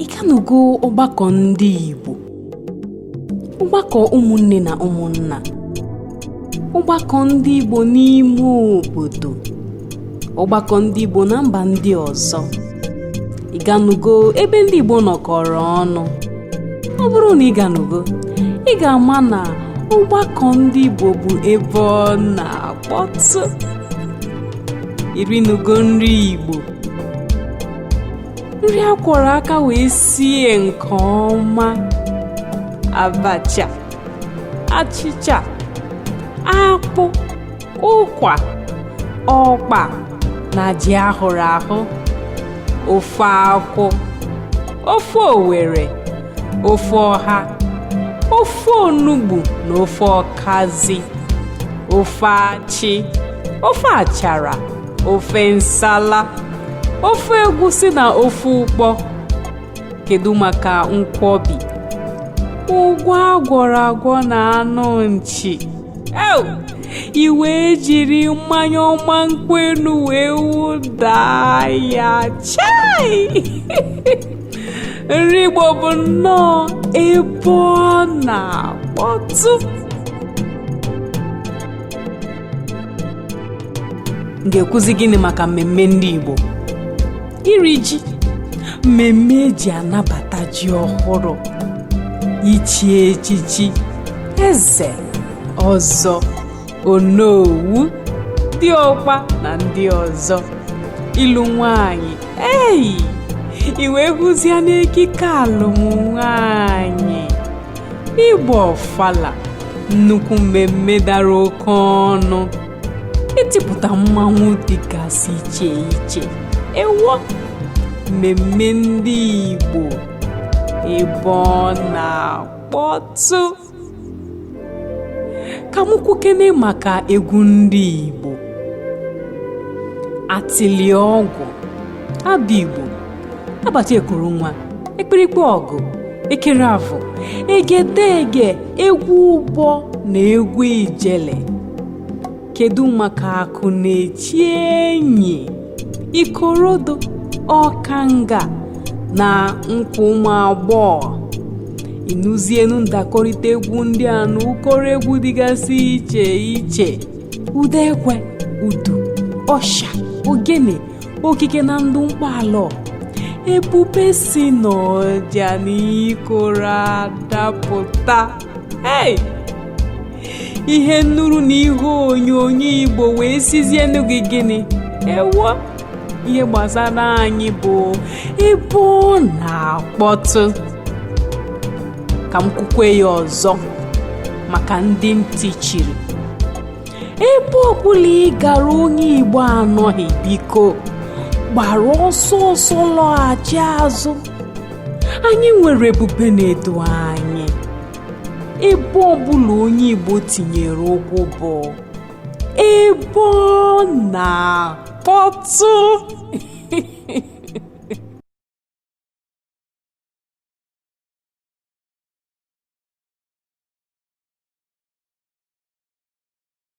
Ịganugo ọgbakọ ndị Igbo, ọgbakọ ụmụnne na ụmụnna, ọgbakọ ndị Igbo n'ime obodo, ọgbakọ ndị Igbo na mba ndị ọzọ. Ịganugo ebe ndị Igbo nọkọrọ ọnụ? Ọ bụrụ na ịganugo, ị ga-ama na ọgbakọ ndị Igbo bụ ebe ọ na-akpọtụ. Irinugo nri Igbo, nri akwọrọ aka wee sie nke ọma: abacha, achịcha, akpụ, ụkwa, ọkpa na ji ahụrụ ahụ, ofe akwụ, ofe owere, ofe ọha, ofe onugbu na ofe ọkazi, ofe achị, ofe achara, ofe nsala, ofe egusi na ofe ụkpọ. Kedu maka nkwobi, ụgwọ agwọrọ agwọ na anụ nchi? Iwe jiri mmanya ọma nkwenu wee wụda ya. Chai! Nri Igbo bụ nnọọ ebe ọ na-akpọtụ. M ga-ekwuzi gịnị maka mmemme ndị Igbo? Iri ji, mmemme eji anabata ji ọhụrụ, ichi echichi, eze, ọzọ, onowu, diọkpa na ndị ọzọ, ịlụ nwanyị. Iwe hụzie n'ekike alụmnwaanyị, ịgba ọfala, nnukwu mmemme dara oke ọnụ, ịtịpụta mmanwụ dịgasị iche iche. Mmemme ndị Igbo ebe ọ na-akpọtụ. Ka m kwukene maka egwu ndị Igbo: atịlị ọgwụ, abụ Igbo, abacha ekuru nwa, ekpirikpe ọgụ, ekere afọ, egedege, egwu ụbọ na egwu ijele. Kedu maka akụ na-echi enyi, ikorodo, ọkanga na nkwa ụmụ agbọghọ? Ịnụzienu ndakọrịta egwu ndị a na ụkọrọ egwu dịgasị iche iche: ụda ekwe, udu, ọsha, ogene, okike na ndụ mkpalọ. Ebube si n'ọja na ikoro adapụta. Ihe nnuru na ihe onyonyo Igbo wee sizienu gị gịnị? Ihe gbasara anyị bụ ebe ọ na-akpọtụ. Ka m kwukwe ya ọzọ maka ndị ntị chiri: ebe ọbụla ị gara onye Igbo anọghị, biko gbara ọsọ ọsọ lọghachi azụ. Anyị nwere ebube na-edo anyị. Ebe ọbụla onye Igbo tinyere ụkwụ bụ ebe ọ na-akpọtụ.